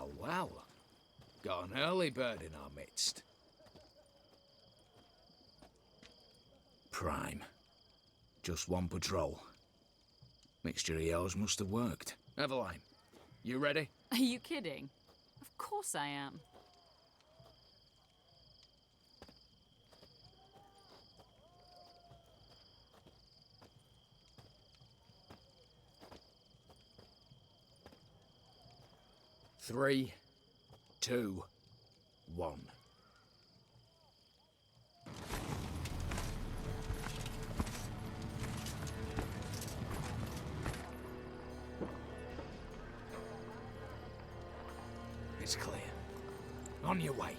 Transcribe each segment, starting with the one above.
Well, well. Got an early bird in our midst. Prime. Just one patrol. Mixture of yours must have worked. Eveline, you ready? Are you kidding? Of course I am. Three, two, one. It's clear. On your way.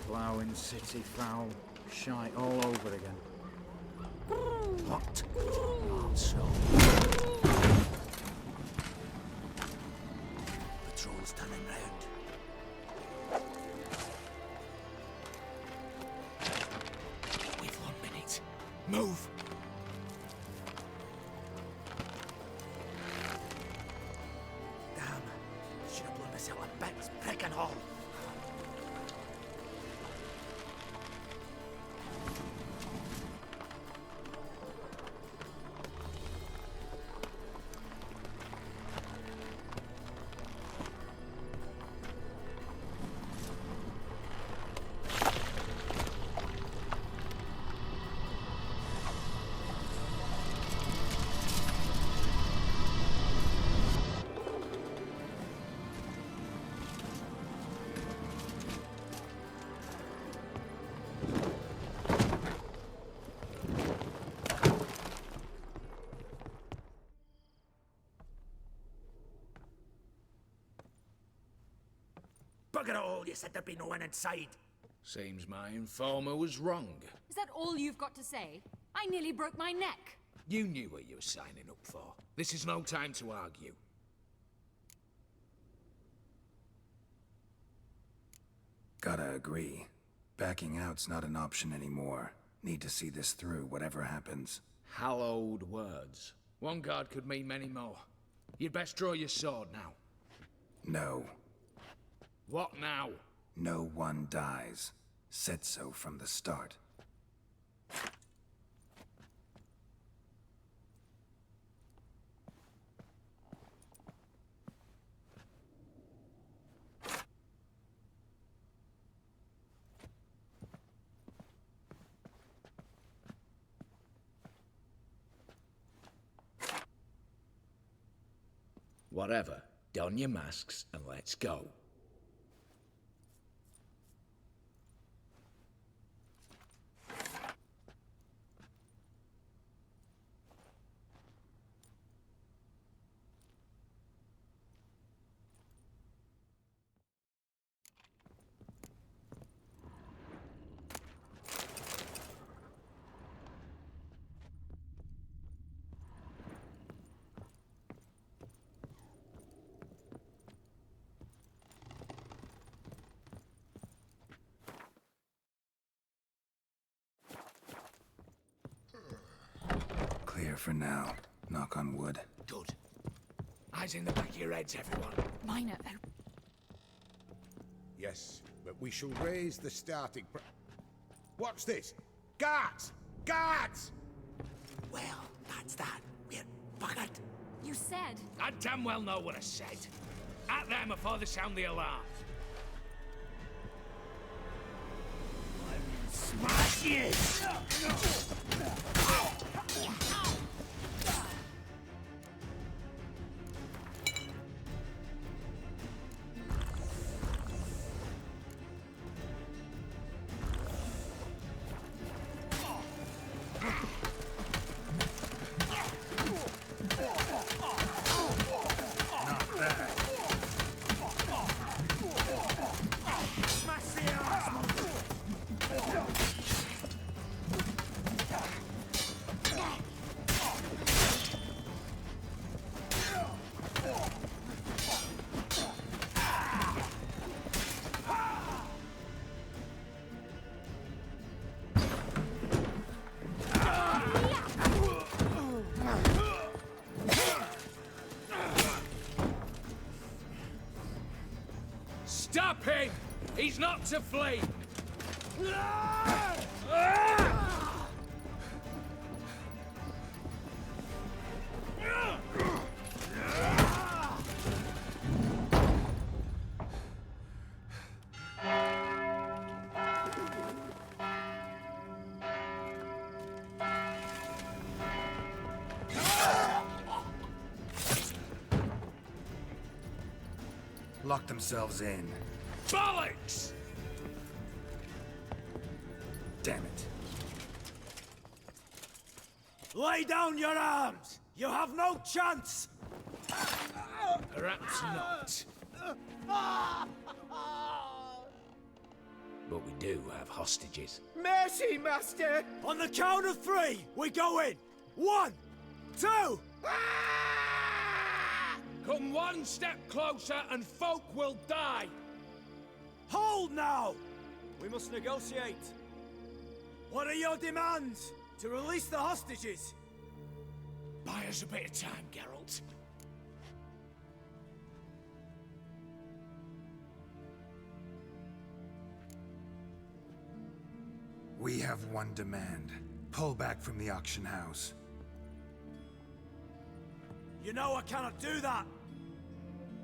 Ploughing city foul, shite all over again. What? Also. Patrol's turning round. We've 1 minute. Move! Damn. Should have blown myself a bits, prick and all. Bugger it all, you said there'd be no one inside. Seems my informer was wrong. Is that all you've got to say? I nearly broke my neck. You knew what you were signing up for. This is no time to argue. Gotta agree. Backing out's not an option anymore. Need to see this through, whatever happens. Hallowed words. One guard could mean many more. You'd best draw your sword now. No. What now? No one dies. Said so from the start. Whatever. Don your masks and let's go. Clear for now. Knock on wood. Good. Eyes in the back of your heads, everyone. Minor, Yes, but we shall raise the starting What's this? Guards! Guards! Well, that's that. We're buggered. you said. I damn well know what I said. At them before they sound the alarm. Smash it! Stop him! He's not to flee! Lock themselves in. Bollocks! Damn it. Lay down your arms! You have no chance! Perhaps not. But we do have hostages. Mercy, Master! On the count of three, we go in! 1, 2... Come one step closer and folk will die! Hold now! We must negotiate. What are your demands? To release the hostages? Buy us a bit of time, Geralt. We have one demand. Pull back from the auction house. You know I cannot do that!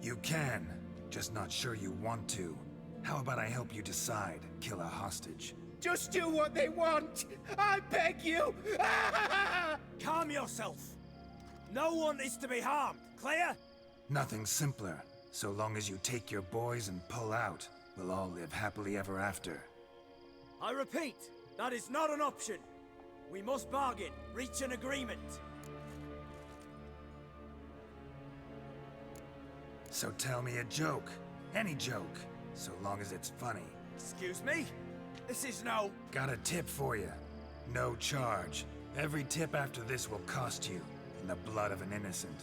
You can, just not sure you want to. How about I help you decide, kill a hostage? Just do what they want! I beg you! Calm yourself! No one is to be harmed, clear? Nothing simpler. So long as you take your boys and pull out, we'll all live happily ever after. I repeat, that is not an option. We must bargain, reach an agreement. So tell me a joke. Any joke. So long as it's funny. Excuse me? This is no... Got a tip for you. No charge. Every tip after this will cost you, in the blood of an innocent.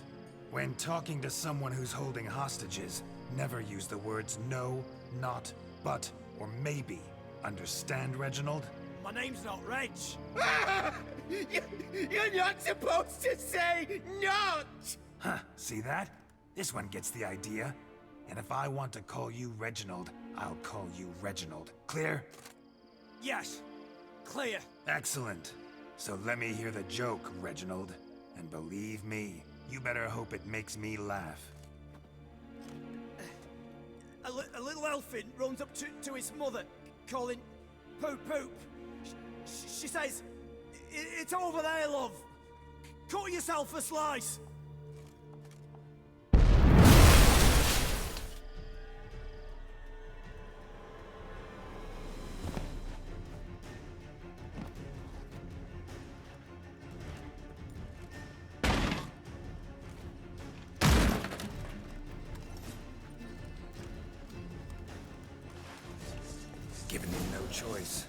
When talking to someone who's holding hostages, never use the words no, not, but, or maybe. Understand, Reginald? My name's not Reg. You're not supposed to say not! Huh, see that? This one gets the idea. And if I want to call you Reginald, I'll call you Reginald. Clear? Yes, clear. Excellent. So let me hear the joke, Reginald. And believe me, you better hope it makes me laugh. A little elfin runs up to his mother, calling Poop Poop. She says, "It's over there, love. Cut yourself a slice." Given me no choice.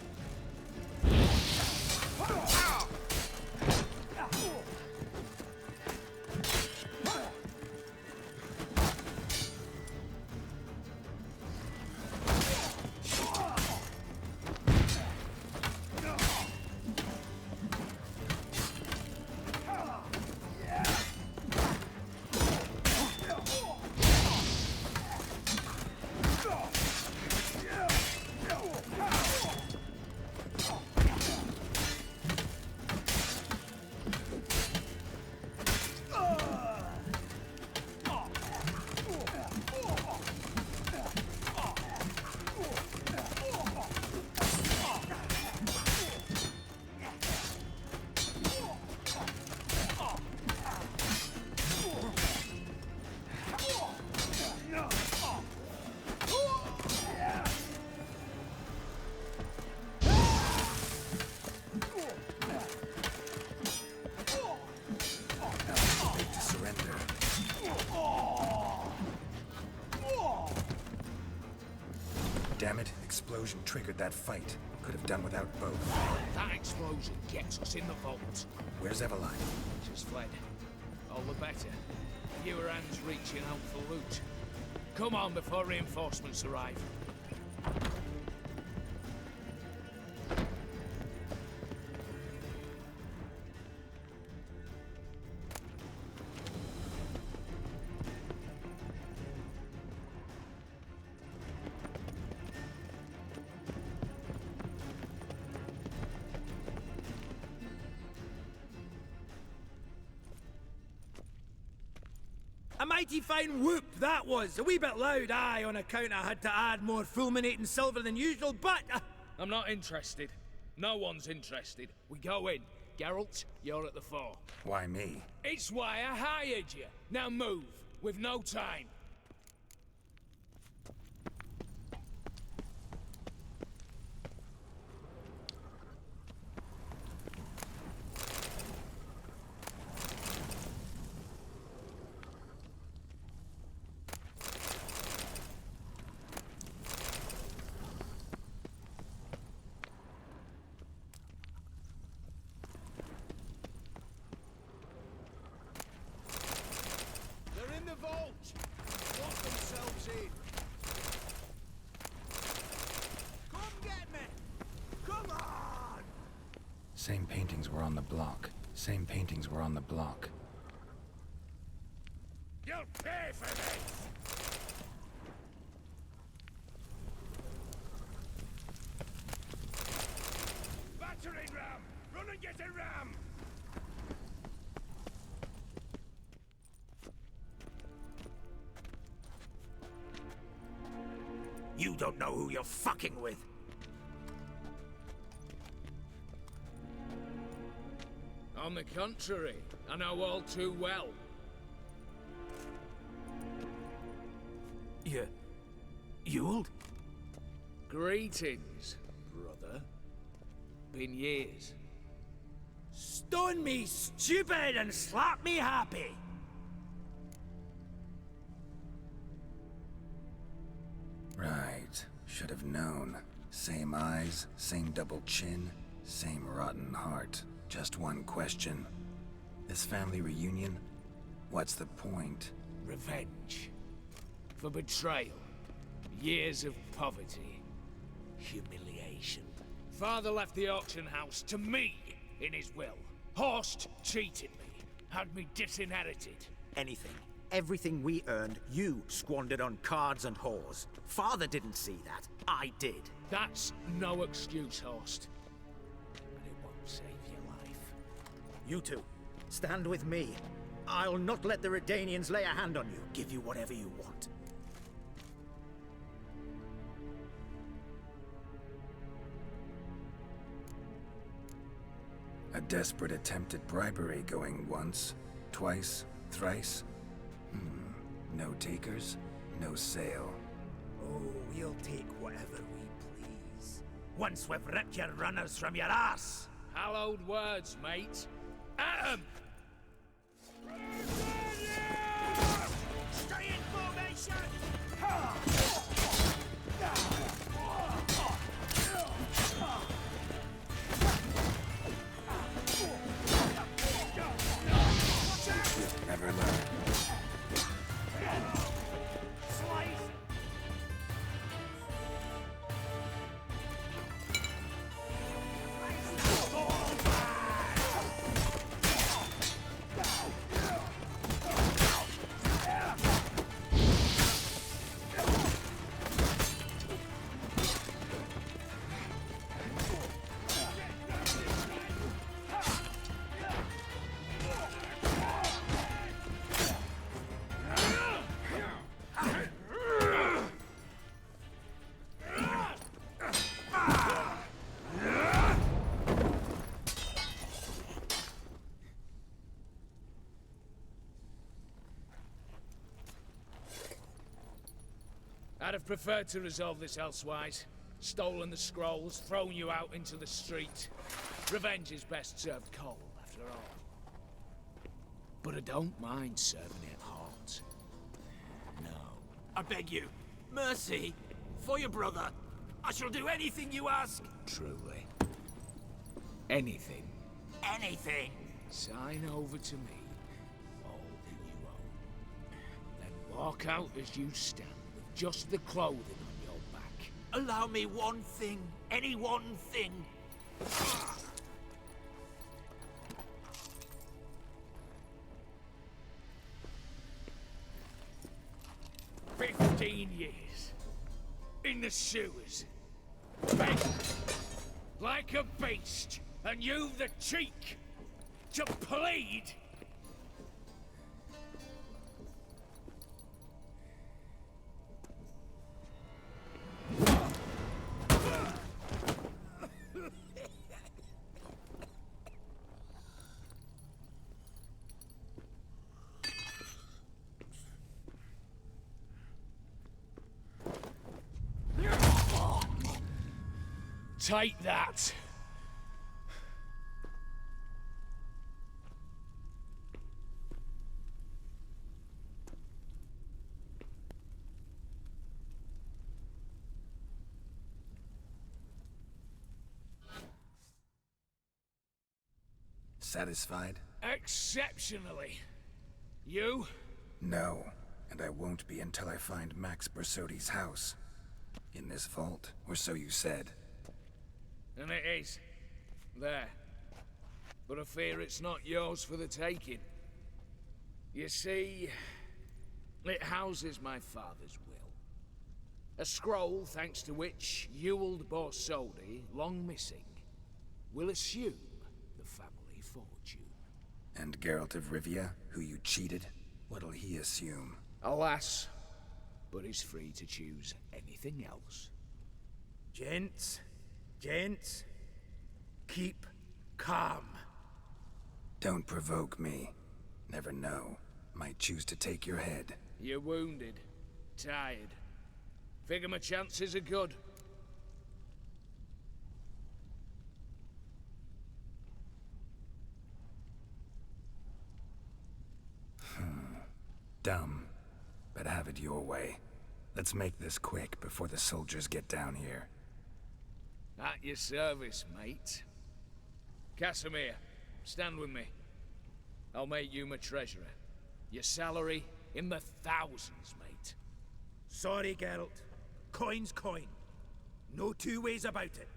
Damn it, explosion triggered that fight. Could have done without both. That explosion gets us in the vault. Where's Eveline? She's fled. All the better. Fewer hands reaching out for loot. Come on before reinforcements arrive. A mighty fine whoop, that was. A wee bit loud, aye, on account I had to add more fulminating silver than usual, but... I'm not interested. No one's interested. We go in. Geralt, you're at the fore. Why me? It's why I hired you. Now move. We've no time. They're in the vault! Lock themselves in. Come get me! Come on! Same paintings were on the block. Same paintings were on the block. You'll pay for this! Battering ram! Run and get a ram! You don't know who you're fucking with. On the contrary, I know all too well. Ewald? Greetings, brother. Been years. Stone me stupid and slap me happy! Right. Should have known. Same eyes, same double chin, same rotten heart. Just one question. This family reunion? What's the point? Revenge. For betrayal. Years of poverty. Humiliation. Father left the auction house to me in his will. Horst cheated me. Had me disinherited. Anything. Everything we earned, you squandered on cards and whores. Father didn't see that. I did. That's no excuse, Horst. But it won't save your life. You two, stand with me. I'll not let the Redanians lay a hand on you. Give you whatever you want. A desperate attempt at bribery going once, twice, thrice. No takers, no sale. Oh, we'll take whatever we please. Once we've ripped your runners from your ass. Hallowed words, mate. At 'em! Stay in formation! Never learn. I'd have preferred to resolve this elsewise. Stolen the scrolls, thrown you out into the street. Revenge is best served cold, after all. But I don't mind serving it hot. No. I beg you, mercy, for your brother. I shall do anything you ask. Truly. Anything. Anything. Sign over to me all that you own. Then walk out as you stand, with just the clothing on your back. Allow me one thing. Any one thing. 15 years. In the sewers. Begging. Like a beast. And you've the cheek to plead. Take that. Satisfied? Exceptionally. You? No, and I won't be until I find Max Bersodi's house. In this vault, or so you said. And it is. There. But I fear it's not yours for the taking. You see, it houses my father's will. A scroll thanks to which Ewald Borsodi, long missing, will assume the family fortune. And Geralt of Rivia, who you cheated, what'll he assume? Alas, but he's free to choose anything else. Gents, keep calm. Don't provoke me. Never know. Might choose to take your head. You're wounded, tired. Figure my chances are good. Dumb, but have it your way. Let's make this quick before the soldiers get down here. At your service, mate. Casimir, stand with me. I'll make you my treasurer. Your salary in the thousands, mate. Sorry, Geralt. Coin's coin. No two ways about it.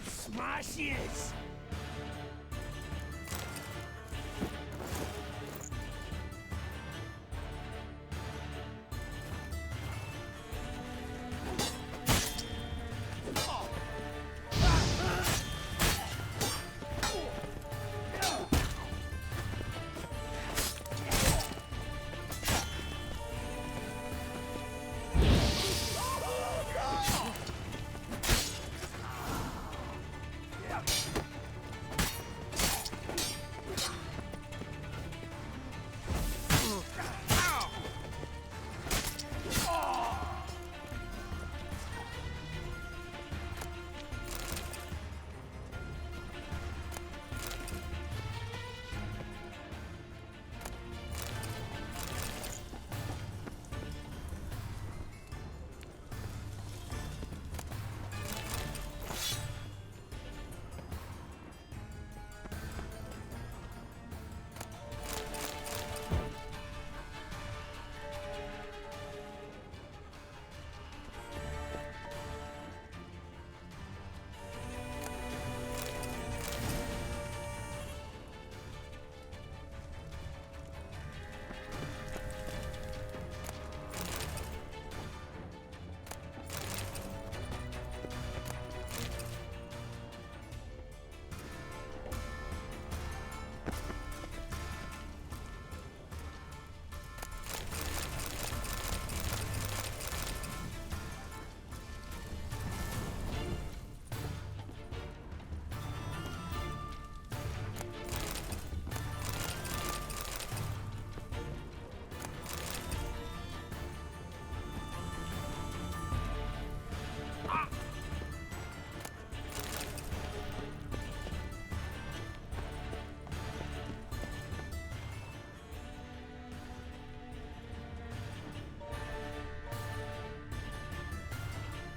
Smash yes!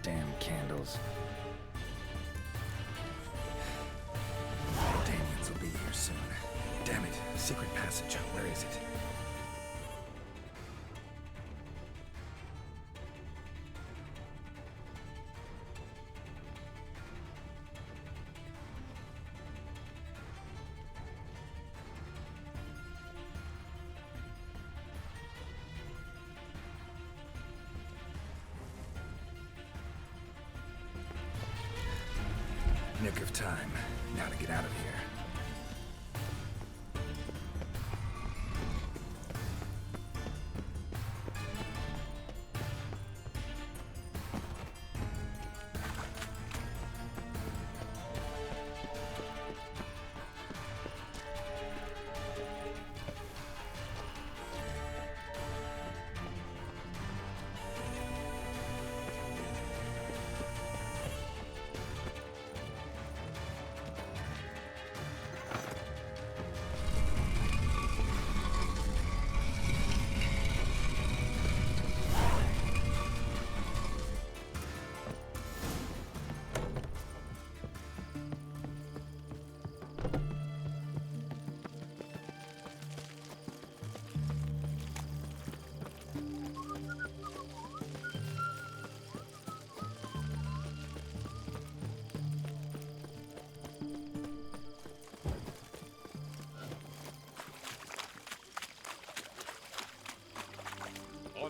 Damn candles. Daniels will be here soon. Damn it. Secret passage. Where is it? Nick of time. Now to get out of here.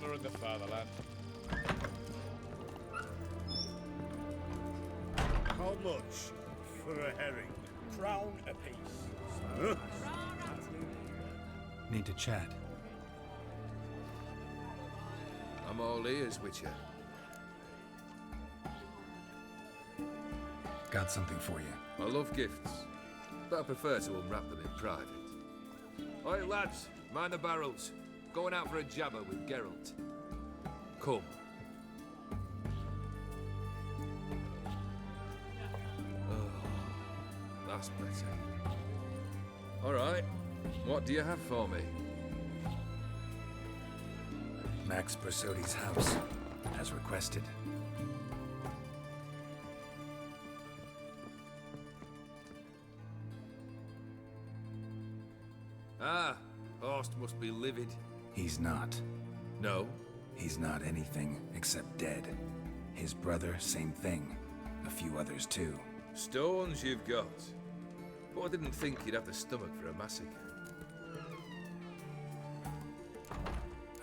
mother and the fatherland. How much for a herring? Crown apiece. Need to chat. I'm all ears, Witcher. Got something for you. I love gifts, but I prefer to unwrap them in private. Oi, lads, mind the barrels. Going out for a jabber with Geralt. Come. Oh, that's better. All right, what do you have for me? Max Bersodi's house, as requested. Ah, Horst must be livid. He's not. No? He's not anything except dead. His brother, same thing. A few others too. Stones you've got. But I didn't think you'd have the stomach for a massacre.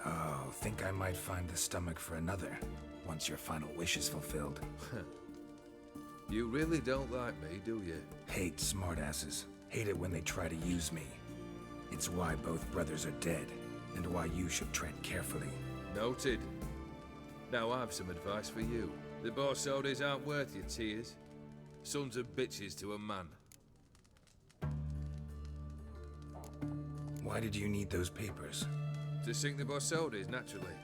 Oh, think I might find the stomach for another, once your final wish is fulfilled. You really don't like me, do you? Hate smartasses. Hate it when they try to use me. It's why both brothers are dead, and why you should tread carefully. Noted. Now I've some advice for you. The Borsodis aren't worth your tears. Sons of bitches to a man. Why did you need those papers? To sink the Borsodis, naturally.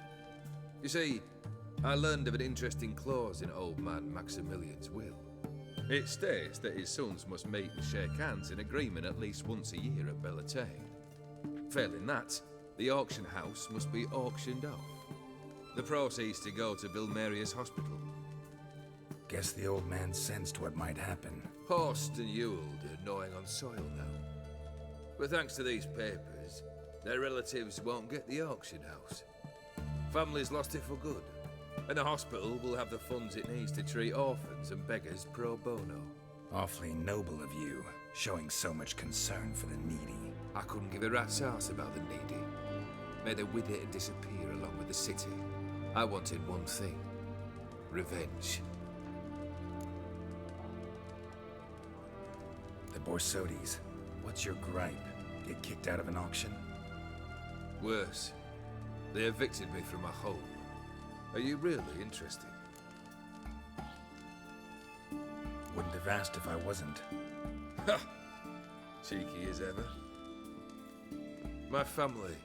You see, I learned of an interesting clause in old man Maximilian's will. It states that his sons must meet and shake hands in agreement at least once a year at Bellatane. Failing that, the auction house must be auctioned off. The proceeds to go to Vilmeria's hospital. Guess the old man sensed what might happen. Horst and Ewald are gnawing on soil now. But thanks to these papers, their relatives won't get the auction house. Family's lost it for good, and the hospital will have the funds it needs to treat orphans and beggars pro bono. Awfully noble of you, showing so much concern for the needy. I couldn't give a rat's ass about the needy. May they wither and disappear along with the city. I wanted one thing. Revenge. The Borsodis, what's your gripe? Get kicked out of an auction? Worse. They evicted me from my home. Are you really interested? Wouldn't have asked if I wasn't. Ha! Cheeky as ever. My family,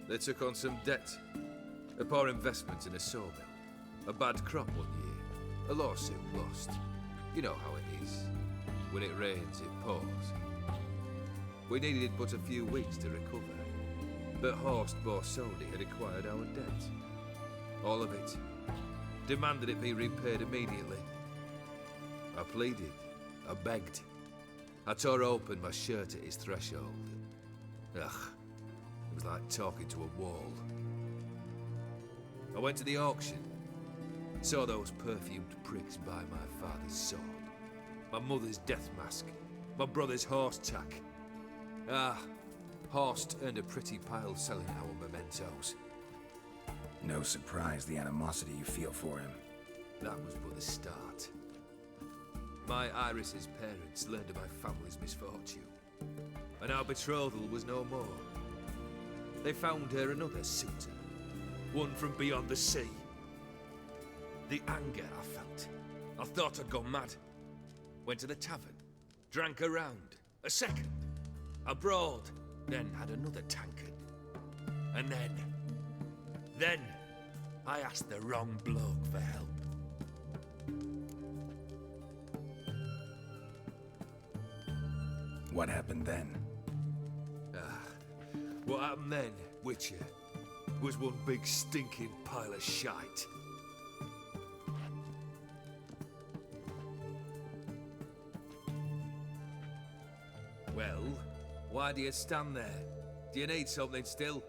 they took on some debt. A poor investment in a sawmill. A bad crop one year. A lawsuit lost. You know how it is. When it rains, it pours. We needed but a few weeks to recover. But Horst Borsodi had acquired our debt. All of it. Demanded it be repaid immediately. I pleaded. I begged. I tore open my shirt at his threshold. Ugh. It was like talking to a wall. I went to the auction. Saw those perfumed pricks buy my father's sword. My mother's death mask. My brother's horse tack. Ah, Horst earned a pretty pile selling our mementos. No surprise the animosity you feel for him. That was but the start. My Iris's parents learned of my family's misfortune, and our betrothal was no more. They found her another suitor, one from beyond the sea. The anger I felt. I thought I'd gone mad. Went to the tavern, drank a round, a second, abroad, then had another tankard. And then, I asked the wrong bloke for help. What happened then? What happened then, Witcher, was one big stinking pile of shite. Well, why do you stand there? Do you need something still?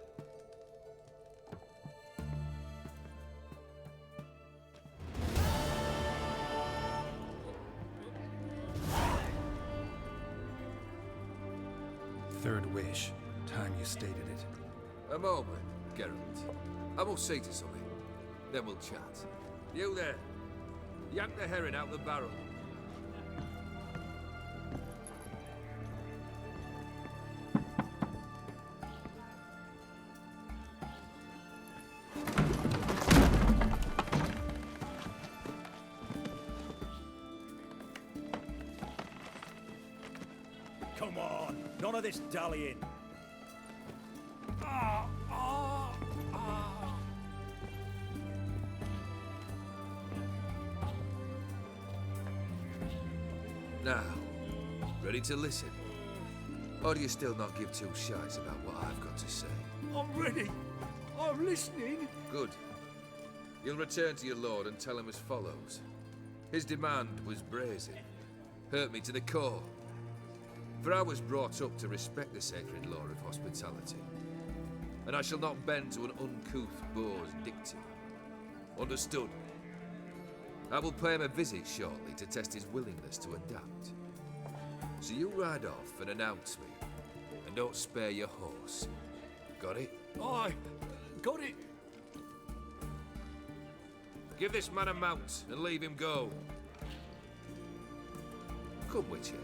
Third wish. Time you stated it. A moment. Geralt. I must see to something. Then we'll chat. You there. Yank the herring out the barrel. Come on, none of this dallying. Now, ready to listen? Or do you still not give two shites about what I've got to say? I'm ready. I'm listening. Good. You'll return to your lord and tell him as follows. His demand was brazen. Hurt me to the core. For I was brought up to respect the sacred law of hospitality. And I shall not bend to an uncouth boor's dictum. Understood? I will pay him a visit shortly to test his willingness to adapt. So you ride off and announce me. And don't spare your horse. Got it? Aye, got it. Give this man a mount and leave him go. Come, Witcher.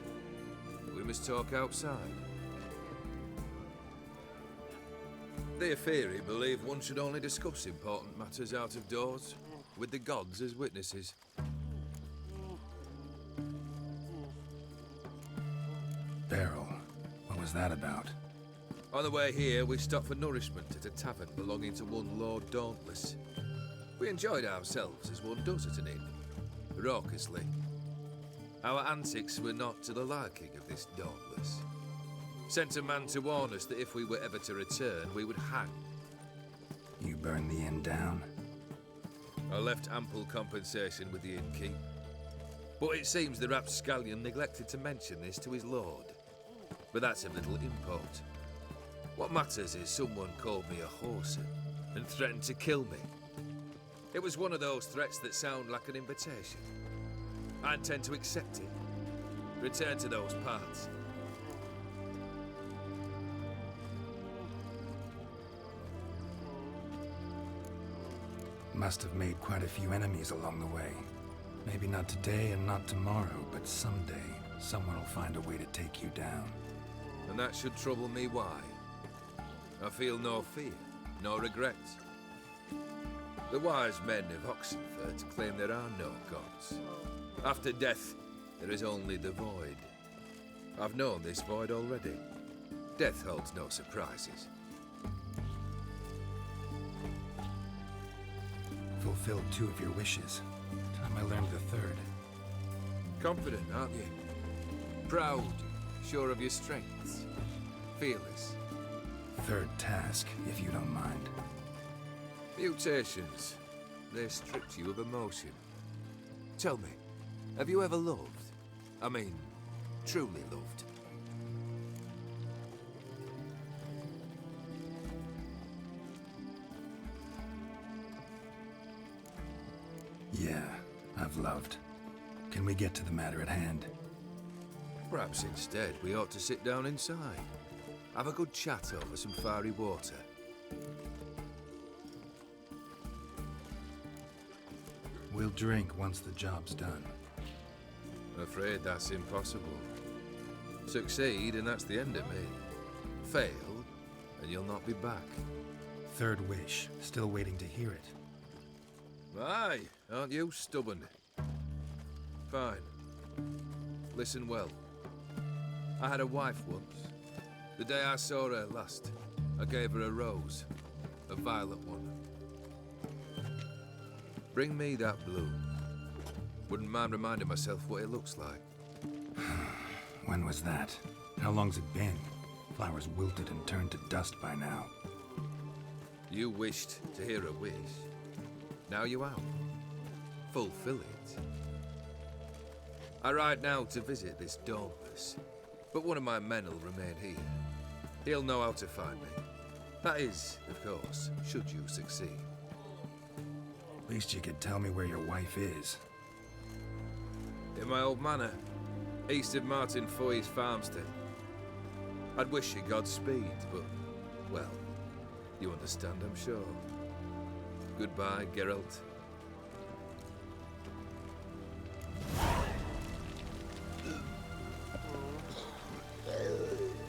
We must talk outside. The Aetheri believe one should only discuss important matters out of doors, with the gods as witnesses. Beryl, what was that about? On the way here, we stopped for nourishment at a tavern belonging to one Lord Dauntless. We enjoyed ourselves as one does at an inn, raucously. Our antics were not to the liking of this Dauntless. Sent a man to warn us that if we were ever to return, we would hang. You burned the inn down? I left ample compensation with the innkeep. But it seems the rapscallion neglected to mention this to his lord. But that's of little import. What matters is someone called me a whoreson and threatened to kill me. It was one of those threats that sound like an invitation. I intend to accept it. Return to those parts. Must have made quite a few enemies along the way. Maybe not today and not tomorrow, but someday, someone will find a way to take you down. And that should trouble me why? I feel no fear, no regret. The wise men of Oxenfurt claim there are no gods. After death, there is only the void. I've known this void already. Death holds no surprises. Fulfilled 2 of your wishes. Time I learned the 3rd. Confident, aren't you? Proud, sure of your strengths. Fearless. 3rd task, if you don't mind. Mutations. They strip you of emotion. Tell me, have you ever loved? I mean, truly loved? Yeah, I've loved. Can we get to the matter at hand? Perhaps instead we ought to sit down inside. Have a good chat over some fiery water. We'll drink once the job's done. I'm afraid that's impossible. Succeed and that's the end of me. Fail and you'll not be back. 3rd wish. Still waiting to hear it. Aye, aren't you stubborn? Fine. Listen well. I had a wife once. The day I saw her last, I gave her a rose. A violet one. Bring me that bloom. Wouldn't mind reminding myself what it looks like. When was that? How long's it been? Flowers wilted and turned to dust by now. You wished to hear a wish. Now you out. Fulfill it. I ride now to visit this Dauntless, but one of my men will remain here. He'll know how to find me. That is, of course, should you succeed. Least you could tell me where your wife is. In my old manor, east of Martin Foy's farmstead. I'd wish you Godspeed, but, well, You understand, I'm sure. Goodbye, Geralt.